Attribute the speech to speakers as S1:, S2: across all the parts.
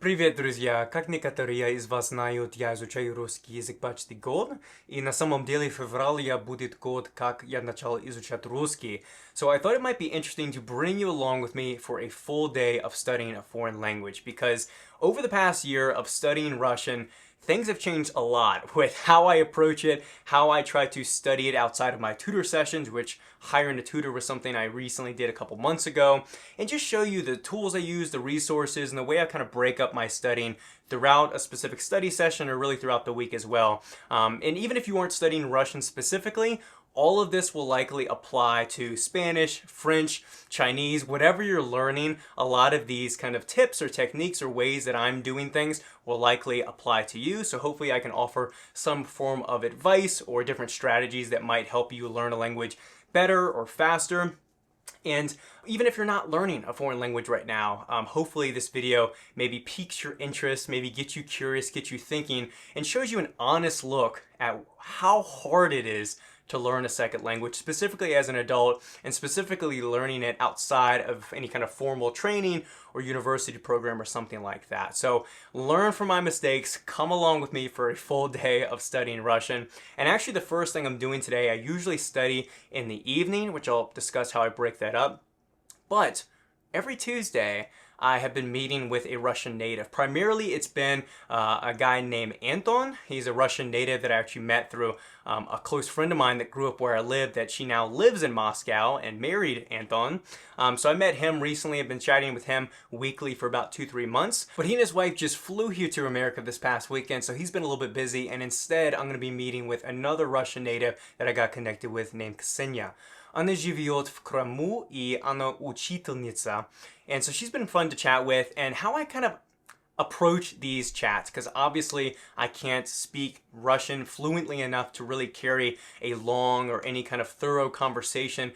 S1: Привет, друзья! Как некоторые из вас знают, я изучаю русский язык почти год, и на самом деле феврале будет год, как я начал изучать русский. So I thought it might be interesting to bring you along with me for a full day of studying a foreign language, because over the past year of studying Russian, things have changed a lot with how I approach it, how I try to study it outside of my tutor sessions, which hiring a tutor was something I recently did a couple months ago, and just show you the tools I use, the resources, and the way I kind of break up my studying throughout a specific study session or really throughout the week as well. And even if you aren't studying Russian specifically, all of this will likely apply to Spanish, French, Chinese, whatever you're learning. A lot of these kind of tips or techniques or ways that I'm doing things will likely apply to you. So hopefully I can offer some form of advice or different strategies that might help you learn a language better or faster. And even if you're not learning a foreign language right now, hopefully this video maybe piques your interest, maybe gets you curious, gets you thinking, and shows you an honest look at how hard it is to learn a second language, specifically as an adult, and specifically learning it outside of any kind of formal training or university program or something like that. So learn from my mistakes, come along with me for a full day of studying Russian. And actually the first thing I'm doing today, I usually study in the evening, which I'll discuss how I break that up. But every Tuesday, I have been meeting with a Russian native. Primarily, it's been a guy named Anton. He's a Russian native that I actually met through a close friend of mine that grew up where I lived, that she now lives in Moscow and married Anton. So I met him recently. I've been chatting with him weekly for about 2-3 months. But he and his wife just flew here to America this past weekend, so he's been a little bit busy. And instead, I'm going to be meeting with another Russian native that I got connected with named Ksenia. Она живет в Крыму, и она учительница. And so she's been fun to chat with, and how I kind of approach these chats, because obviously I can't speak Russian fluently enough to really carry a long or any kind of thorough conversation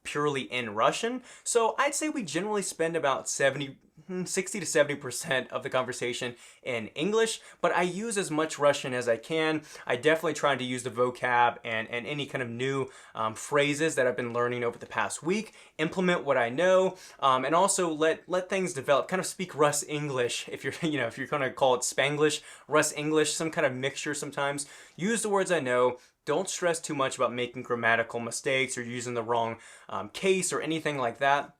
S1: purely in Russian. So I'd say we generally spend about 60 to 70% of the conversation in English, but I use as much Russian as I can. I definitely try to use the vocab and any kind of new phrases that I've been learning over the past week, implement what I know, and also let things develop, kind of speak Russ English, if you're, if you're gonna call it Spanglish, Russ English, some kind of mixture sometimes. Use the words I know. Don't stress too much about making grammatical mistakes or using the wrong case or anything like that.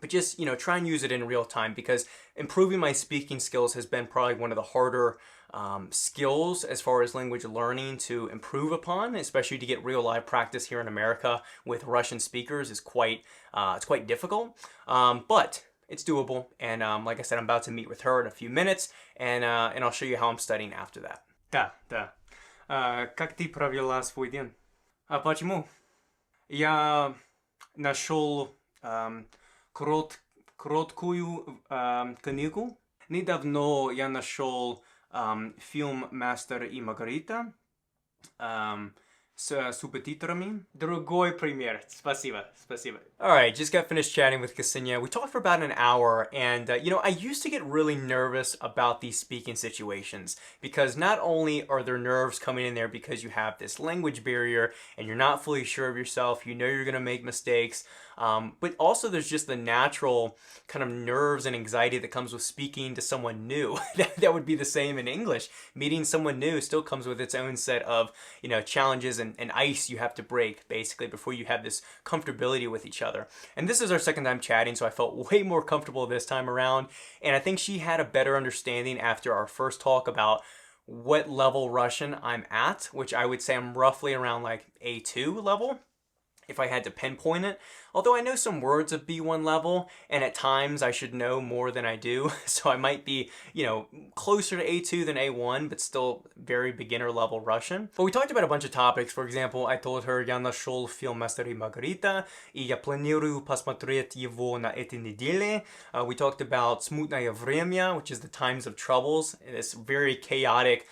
S1: But just, try and use it in real time, because improving my speaking skills has been probably one of the harder skills as far as language learning to improve upon, especially to get real live practice here in America with Russian speakers is it's quite difficult. But it's doable. And like I said, I'm about to meet with her in a few minutes, and I'll show you how I'm studying after that. Да. Как ты провела свой день? А почему? Я нашел короткую книгу. Недавно я нашел фильм «Мастер и Маргарита» с субтитрами. Другой пример. Спасибо. Alright, just got finished chatting with Ksenia. We talked for about an hour, and I used to get really nervous about these speaking situations, because not only are there nerves coming in there because you have this language barrier and you're not fully sure of yourself, you're going to make mistakes, but also there's just the natural kind of nerves and anxiety that comes with speaking to someone new. That would be the same in English. Meeting someone new still comes with its own set of challenges and ice you have to break, basically, before you have this comfortability with each other. And this is our second time chatting, so I felt way more comfortable this time around, and I think she had a better understanding after our first talk about what level Russian I'm at, which I would say I'm roughly around like A2 level, if I had to pinpoint it. Although I know some words of B1 level, and at times I should know more than I do, so I might be, closer to A2 than A1, but still very beginner level Russian. But we talked about a bunch of topics. For example, I told her я нашел фильм «Мастер и Маргарита», и я планирую посмотреть его на этой неделе. We talked about «Смутное время», which is the times of troubles, this very chaotic,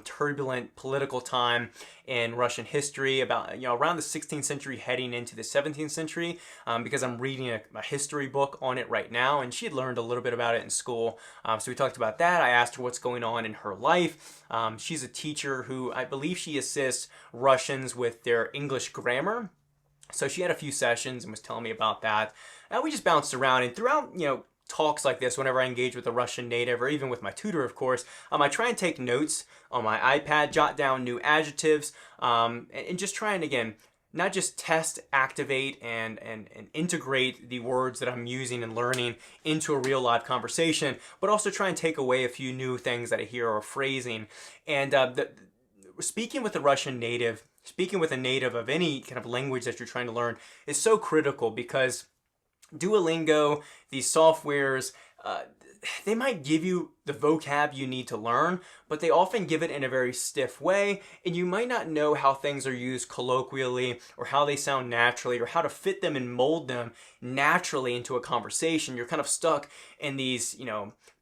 S1: turbulent political time in Russian history, about around the 16th century heading into the 17th century, because I'm reading a history book on it right now, and she had learned a little bit about it in school. So we talked about that. I asked her what's going on in her life. She's a teacher who I believe she assists Russians with their English grammar. So she had a few sessions and was telling me about that. We just bounced around, and throughout talks like this, whenever I engage with a Russian native or even with my tutor, of course, I try and take notes on my iPad, jot down new adjectives, and just try and, again, not just test, activate, and integrate the words that I'm using and learning into a real live conversation, but also try and take away a few new things that I hear or phrasing. And speaking with a Russian native, speaking with a native of any kind of language that you're trying to learn is so critical, because Duolingo, these softwares, they might give you the vocab you need to learn, but they often give it in a very stiff way, and you might not know how things are used colloquially, or how they sound naturally, or how to fit them and mold them naturally into a conversation. You're kind of stuck in these,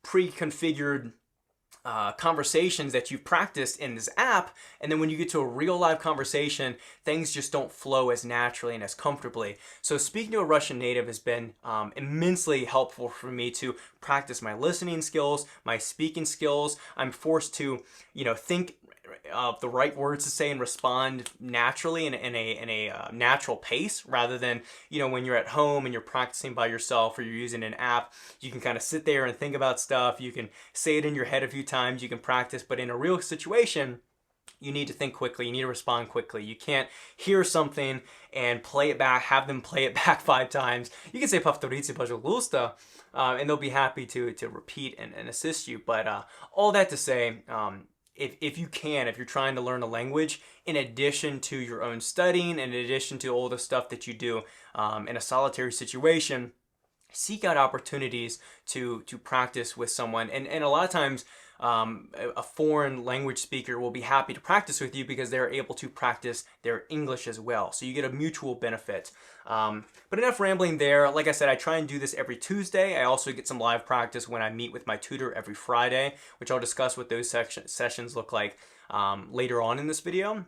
S1: pre-configured conversations that you've practiced in this app, and then when you get to a real live conversation, things just don't flow as naturally and as comfortably. So speaking to a Russian native has been immensely helpful for me to practice my listening skills, my speaking skills. I'm forced to, think of the right words to say and respond naturally in a natural pace, rather than, when you're at home and you're practicing by yourself or you're using an app, you can kind of sit there and think about stuff. You can say it in your head a few times, you can practice, but in a real situation, you need to think quickly, you need to respond quickly. You can't hear something and play it back, have them play it back 5 times. You can say повторите, пожалуйста, and they'll be happy to repeat and assist you. But all that to say, if you're trying to learn a language, in addition to your own studying, in addition to all the stuff that you do in a solitary situation, seek out opportunities to practice with someone. And a lot of times, a foreign language speaker will be happy to practice with you because they're able to practice their English as well. So you get a mutual benefit. But enough rambling there. Like I said, I try and do this every Tuesday. I also get some live practice when I meet with my tutor every Friday, which I'll discuss what those sessions look like later on in this video.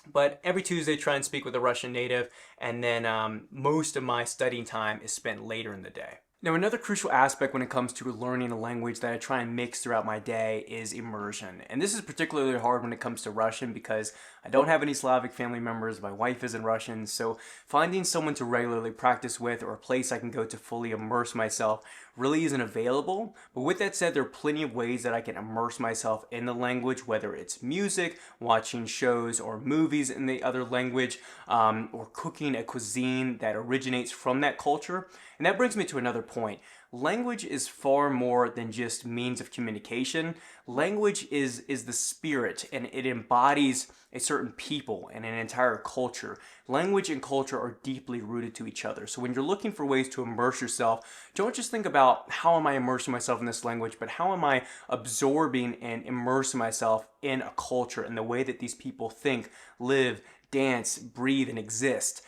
S1: But every Tuesday, try and speak with a Russian native, and then most of my studying time is spent later in the day. Now, another crucial aspect when it comes to learning a language that I try and mix throughout my day is immersion. And this is particularly hard when it comes to Russian, because I don't have any Slavic family members, my wife isn't Russian, so finding someone to regularly practice with, or a place I can go to fully immerse myself, really isn't available. But with that said, there are plenty of ways that I can immerse myself in the language, whether it's music, watching shows or movies in the other language, or cooking a cuisine that originates from that culture. And that brings me to another point. Language is far more than just means of communication. Language is the spirit, and it embodies a certain people and an entire culture. Language and culture are deeply rooted to each other. So when you're looking for ways to immerse yourself, don't just think about how am I immersing myself in this language, but how am I absorbing and immersing myself in a culture and the way that these people think, live, dance, breathe, and exist,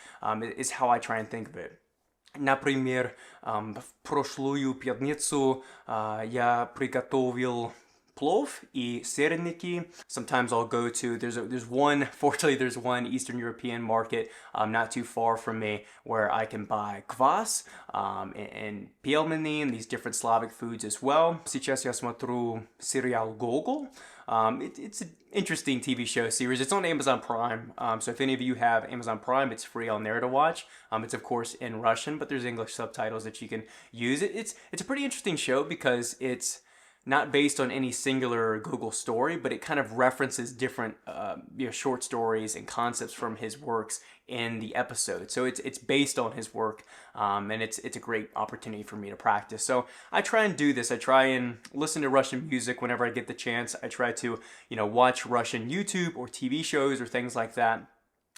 S1: is how I try and think of it. Например, в прошлую пятницу я приготовил plov и сырники. Sometimes I'll go to, fortunately there's one Eastern European market not too far from me where I can buy kvass and pelmeni and these different Slavic foods as well. Сейчас я смотрю сериал Gogol. It's an interesting TV show series. It's on Amazon Prime, so if any of you have Amazon Prime, it's free on there to watch. It's of course in Russian, but there's English subtitles that you can use. It's a pretty interesting show because it's not based on any singular Google story, but it kind of references different short stories and concepts from his works in the episode. So it's based on his work, and it's a great opportunity for me to practice. So I try and do this. I try and listen to Russian music whenever I get the chance. I try to watch Russian YouTube or TV shows or things like that.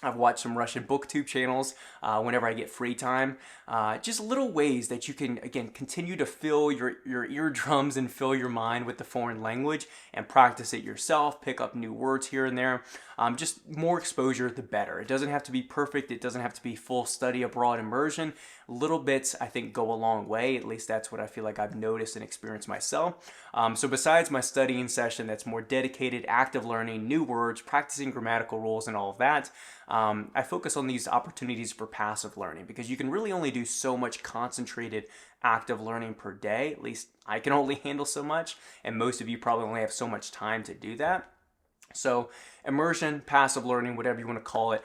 S1: I've watched some Russian booktube channels whenever I get free time. Just little ways that you can, again, continue to fill your eardrums and fill your mind with the foreign language and practice it yourself, pick up new words here and there. Just more exposure, the better. It doesn't have to be perfect. It doesn't have to be full study abroad immersion. Little bits, I think, go a long way. At least that's what I feel like I've noticed and experienced myself. So besides my studying session that's more dedicated, active learning, new words, practicing grammatical rules and all of that, I focus on these opportunities for passive learning, because you can really only do so much concentrated active learning per day. At least I can only handle so much, and most of you probably only have so much time to do that. So immersion, passive learning, whatever you want to call it,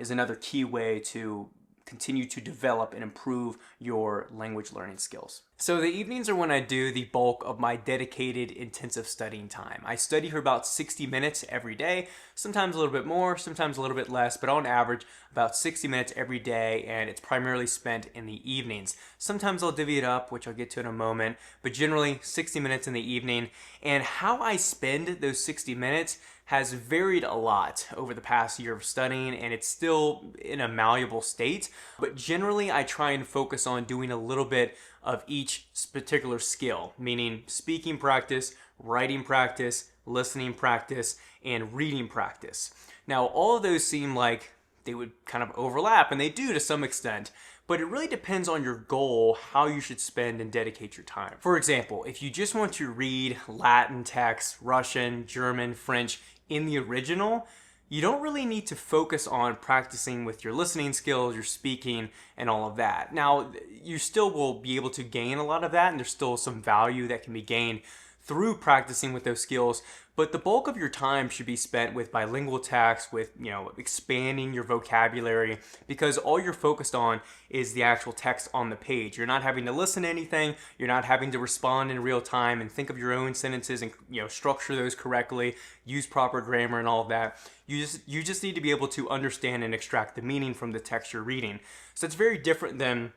S1: is another key way to continue to develop and improve your language learning skills. So the evenings are when I do the bulk of my dedicated intensive studying time. I study for about 60 minutes every day, sometimes a little bit more, sometimes a little bit less, but on average about 60 minutes every day, and it's primarily spent in the evenings. Sometimes I'll divvy it up, which I'll get to in a moment, but generally 60 minutes in the evening. And how I spend those 60 minutes has varied a lot over the past year of studying, and it's still in a malleable state. But generally, I try and focus on doing a little bit of each particular skill, meaning speaking practice, writing practice, listening practice, and reading practice. Now, all of those seem like they would kind of overlap, and they do to some extent, but it really depends on your goal, how you should spend and dedicate your time. For example, if you just want to read Latin text, Russian, German, French in the original, you don't really need to focus on practicing with your listening skills, your speaking, and all of that. Now, you still will be able to gain a lot of that, and there's still some value that can be gained through practicing with those skills, but the bulk of your time should be spent with bilingual text, with expanding your vocabulary, because all you're focused on is the actual text on the page. You're not having to listen to anything, you're not having to respond in real time and think of your own sentences and structure those correctly, use proper grammar and all of that. You just need to be able to understand and extract the meaning from the text you're reading. So it's very different than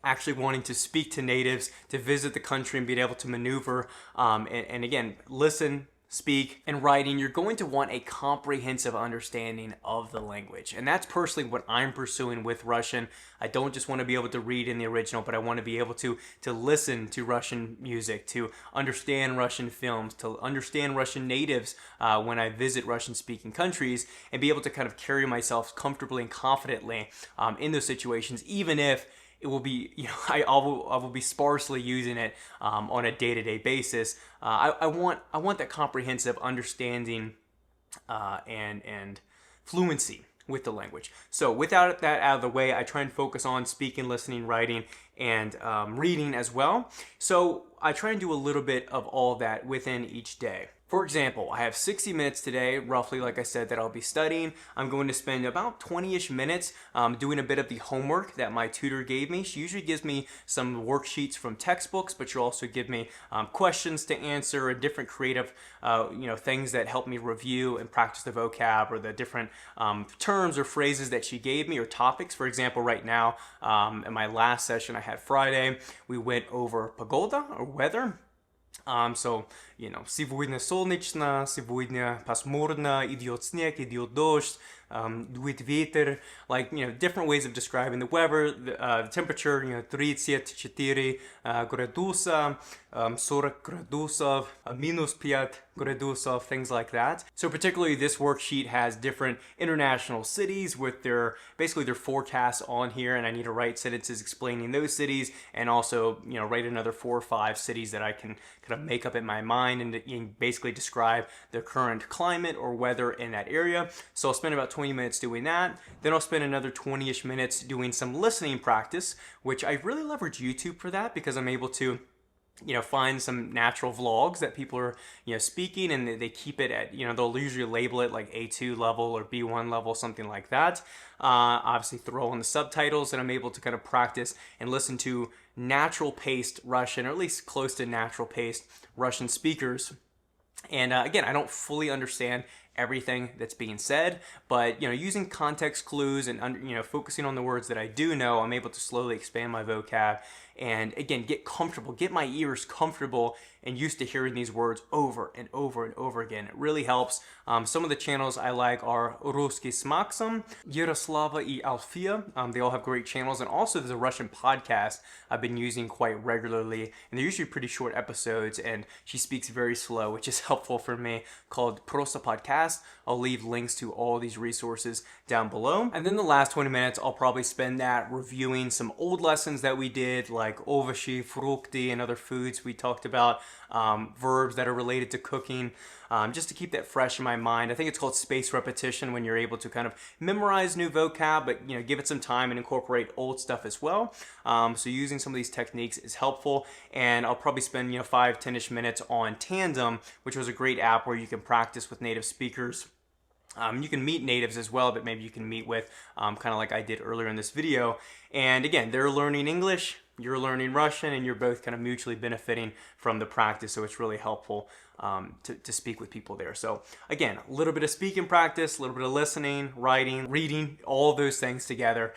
S1: actually wanting to speak to natives, to visit the country and being able to maneuver and again, listen, speak, and writing. You're going to want a comprehensive understanding of the language. And that's personally what I'm pursuing with Russian. I don't just want to be able to read in the original, but I want to be able to listen to Russian music, to understand Russian films, to understand Russian natives when I visit Russian-speaking countries, and be able to kind of carry myself comfortably and confidently in those situations, even if it will be, I will be sparsely using it on a day-to-day basis. I want that comprehensive understanding and fluency with the language. So without that out of the way, I try and focus on speaking, listening, writing, and reading as well. So I try and do a little bit of all that within each day. For example, I have 60 minutes today, roughly, like I said, that I'll be studying. I'm going to spend about 20-ish minutes doing a bit of the homework that my tutor gave me. She usually gives me some worksheets from textbooks, but she'll also give me questions to answer and different creative, things that help me review and practice the vocab or the different terms or phrases that she gave me or topics. For example, right now, in my last session I had Friday, we went over pagoda or weather. Сегодня солнечно, сегодня пасмурно, идет снег, идет дождь, дует ветер, different ways of describing the weather, the temperature, 34 градуса, 40 градусов, minus 5 градусов, things like that. So particularly this worksheet has different international cities with their forecasts on here, and I need to write sentences explaining those cities, and also, write another 4 or 5 cities that I can kind of make up in my mind and basically describe the current climate or weather in that area. So I'll spend about 20 minutes doing that. Then I'll spend another 20-ish minutes doing some listening practice, which I really leverage YouTube for that because I'm able to find some natural vlogs that people are, speaking, and they keep it at, they'll usually label it like A2 level or B1 level, something like that. Obviously throw on the subtitles, and I'm able to kind of practice and listen to natural paced Russian, or at least close to natural paced Russian speakers. And again, I don't fully understand everything that's being said, but using context clues and focusing on the words that I do know, I'm able to slowly expand my vocab and again get comfortable, get my ears comfortable and used to hearing these words over and over and over again. It really helps. Some of the channels I like are Ruski с Максом, Yaroslava и Alfia. They all have great channels, and also there's a Russian podcast I've been using quite regularly, and they're usually pretty short episodes, and she speaks very slow, which is helpful for me, called Prosta Podcast. I'll leave links to all these resources down below. And then the last 20 minutes, I'll probably spend that reviewing some old lessons that we did, like ovoshi, frukti, and other foods we talked about, verbs that are related to cooking, just to keep that fresh in my mind. I think it's called space repetition, when you're able to kind of memorize new vocab, but give it some time and incorporate old stuff as well. So using some of these techniques is helpful, and I'll probably spend 5-10ish minutes on Tandem, which was a great app where you can practice with native speakers You can meet natives as well, but maybe you can meet with kind of like I did earlier in this video. And again, they're learning English, you're learning Russian, and you're both kind of mutually benefiting from the practice. So it's really helpful to speak with people there. So again, a little bit of speaking practice, a little bit of listening, writing, reading, all those things together,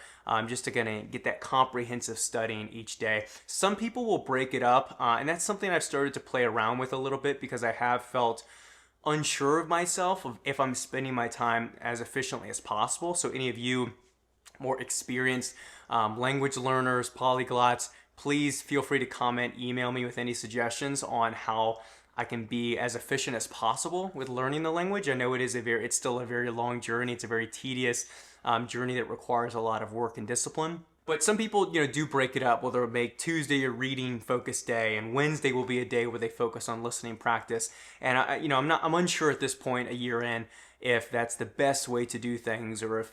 S1: just to kind of get that comprehensive studying each day. Some people will break it up, and that's something I've started to play around with a little bit because I have felt unsure of myself of if I'm spending my time as efficiently as possible. So any of you more experienced language learners, polyglots, please feel free to comment, email me with any suggestions on how I can be as efficient as possible with learning the language. I know it's still a very long journey. It's a very tedious journey that requires a lot of work and discipline. But some people, do break it up. Well, they'll make Tuesday a reading focused day, and Wednesday will be a day where they focus on listening practice. And I'm unsure at this point, a year in, if that's the best way to do things, or if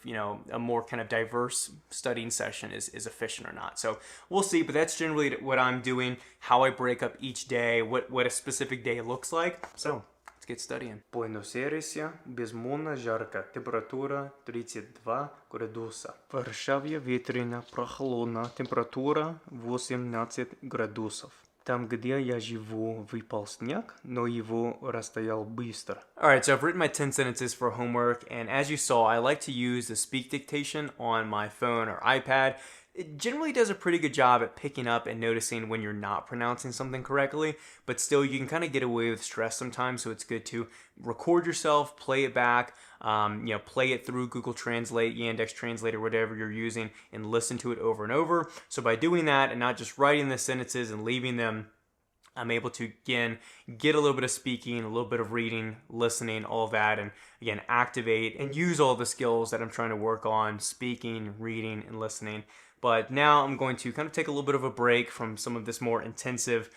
S1: a more kind of diverse studying session is efficient or not. So we'll see. But that's generally what I'm doing. How I break up each day, what a specific day looks like. So let's get studying. Buenos Airesie безмолвно жарко, температура 32 градуса. В Варшаве ветрено, прохладно, температура 18 градусов. Там, где я живу, выпал снег, но его растаял быстро. Alright, so I've written my 10 sentences for homework, and as you saw, I like to use the speak dictation on my phone or iPad. It generally does a pretty good job at picking up and noticing when you're not pronouncing something correctly, but still you can kind of get away with stress sometimes, so it's good to record yourself, play it back, play it through Google Translate, Yandex Translate, or whatever you're using, and listen to it over and over. So by doing that and not just writing the sentences and leaving them, I'm able to, again, get a little bit of speaking, a little bit of reading, listening, all of that, and again, activate and use all the skills that I'm trying to work on, speaking, reading, and listening. But now I'm going to kind of take a little bit of a break from some of this more intensive,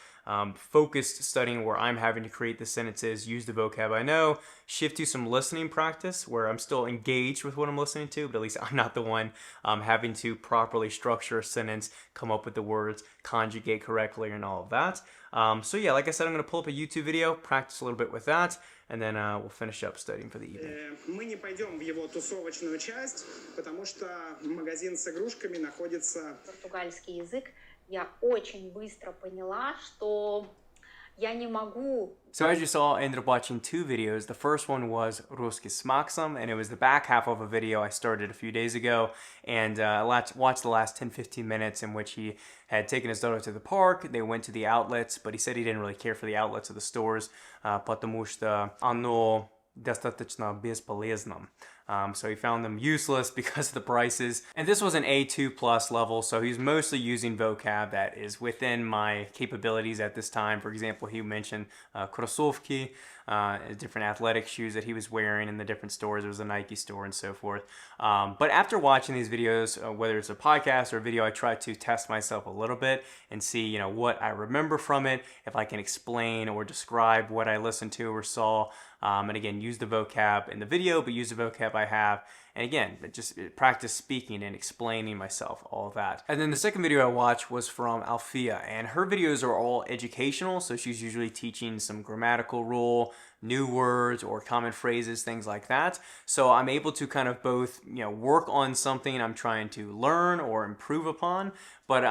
S1: focused studying where I'm having to create the sentences, use the vocab I know, shift to some listening practice where I'm still engaged with what I'm listening to, but at least I'm not the one having to properly structure a sentence, come up with the words, conjugate correctly, and all of that. So yeah, like I said, I'm going to pull up a YouTube video, practice a little bit with that, and then we'll finish up studying for the evening.
S2: Мы не пойдем в его тусовочную часть, потому что магазин с игрушками находится...
S3: Португальский язык. Я очень быстро поняла, что я не могу...
S1: So as you saw, I ended up watching two videos. The first one was Русский с Максом, and it was the back half of a video I started a few days ago, and I watched the last 10-15 minutes in which he had taken his daughter to the park. They went to the outlets, but he said he didn't really care for the outlets or the stores, потому что оно достаточно бесполезно. So he found them useless because of the prices. And this was an A2 plus level, so he's mostly using vocab that is within my capabilities at this time. For example, he mentioned кроссовки, different athletic shoes that he was wearing in the different stores. There was a Nike store and so forth. But after watching these videos, whether it's a podcast or a video, I try to test myself a little bit and see, what I remember from it, if I can explain or describe what I listened to or saw. And again, use the vocab in the video, but use the vocab I have. And again, just practice speaking and explaining myself, all of that. And then the second video I watched was from Alfia, and her videos are all educational, so she's usually teaching some grammatical rule, new words or common phrases, things like that. So I'm able to kind of both, work on something I'm trying to learn or improve upon, but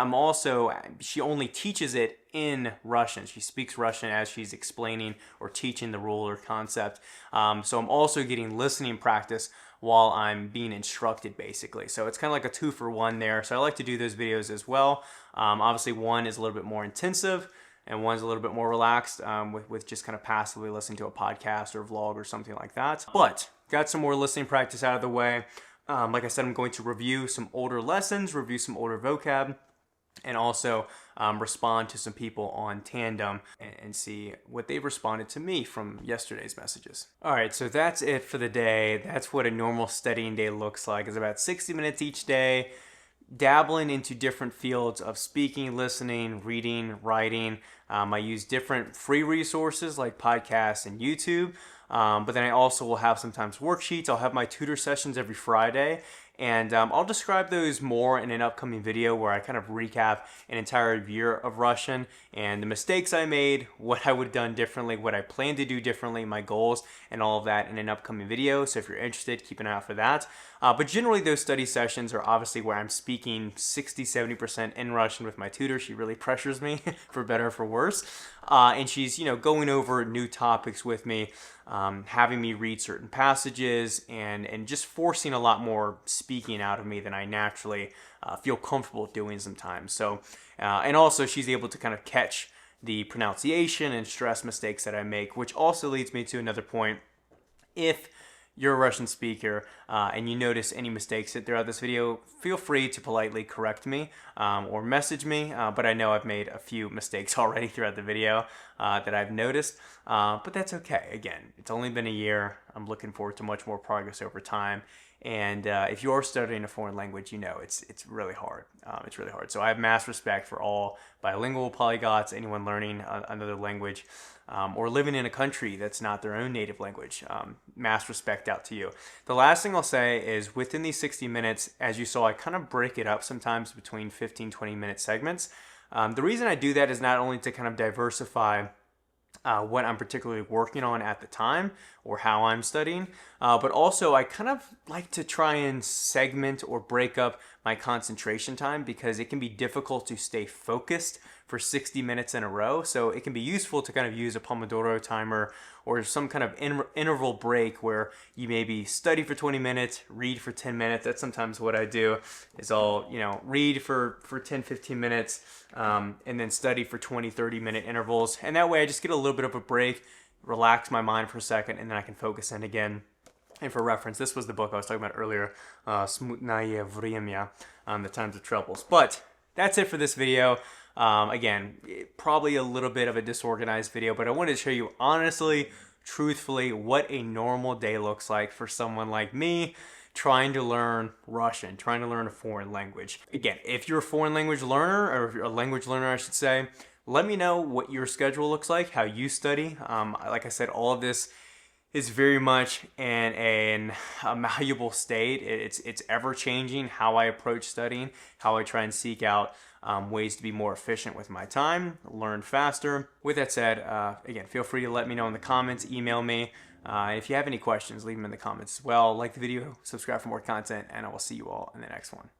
S1: she only teaches it in Russian. She speaks Russian as she's explaining or teaching the rule or concept. So I'm also getting listening practice while I'm being instructed, basically. So it's kind of like a 2-for-1 there. So I like to do those videos as well. Obviously, one is a little bit more intensive, and one's a little bit more relaxed with just kind of passively listening to a podcast or vlog or something like that. But got some more listening practice out of the way. Like I said, I'm going to review some older lessons, review some older vocab, and also respond to some people on Tandem and see what they've responded to me from yesterday's messages. All right, so that's it for the day. That's what a normal studying day looks like. It's about 60 minutes each day, dabbling into different fields of speaking, listening, reading, writing. I use different free resources like podcasts and YouTube. But then I also will have sometimes worksheets. I'll have my tutor sessions every Friday. And I'll describe those more in an upcoming video where I kind of recap an entire year of Russian and the mistakes I made, what I would have done differently, what I plan to do differently, my goals, and all of that in an upcoming video. So if you're interested, keep an eye out for that. But generally those study sessions are obviously where I'm speaking 60-70% in Russian with my tutor. She really pressures me for better or for worse. And she's, going over new topics with me, having me read certain passages and just forcing a lot more speaking out of me than I naturally feel comfortable doing sometimes. So, and also she's able to kind of catch the pronunciation and stress mistakes that I make, which also leads me to another point. If you're a Russian speaker and you notice any mistakes throughout this video, feel free to politely correct me or message me, but I know I've made a few mistakes already throughout the video that I've noticed, but that's okay. Again, it's only been a year. I'm looking forward to much more progress over time. And if you're studying a foreign language, it's really hard. It's really hard. So I have mass respect for all bilingual polyglots, anyone learning another language, or living in a country that's not their own native language. Mass respect out to you. The last thing I'll say is within these 60 minutes, as you saw, I kind of break it up sometimes between 15-20 minute segments. The reason I do that is not only to kind of diversify what I'm particularly working on at the time or how I'm studying, but also I kind of like to try and segment or break up my concentration time because it can be difficult to stay focused for 60 minutes in a row. So it can be useful to kind of use a Pomodoro timer or some kind of interval break where you maybe study for 20 minutes, read for 10 minutes. That's sometimes what I do is I'll, read for 10, 15 minutes and then study for 20, 30 minute intervals. And that way I just get a little bit of a break, relax my mind for a second, and then I can focus in again. And for reference, this was the book I was talking about earlier, Smutnaye Vremya, The Times of Troubles. But that's it for this video. Again, probably a little bit of a disorganized video, but I wanted to show you honestly, truthfully, what a normal day looks like for someone like me trying to learn Russian, trying to learn a foreign language. Again, if you're a foreign language learner, or if you're a language learner, I should say, let me know what your schedule looks like, how you study. Like I said, all of this is very much in a malleable state. It's ever changing how I approach studying, how I try and seek out ways to be more efficient with my time, learn faster. With that said, again, feel free to let me know in the comments, email me. If you have any questions, leave them in the comments as well. Like the video, subscribe for more content, and I will see you all in the next one.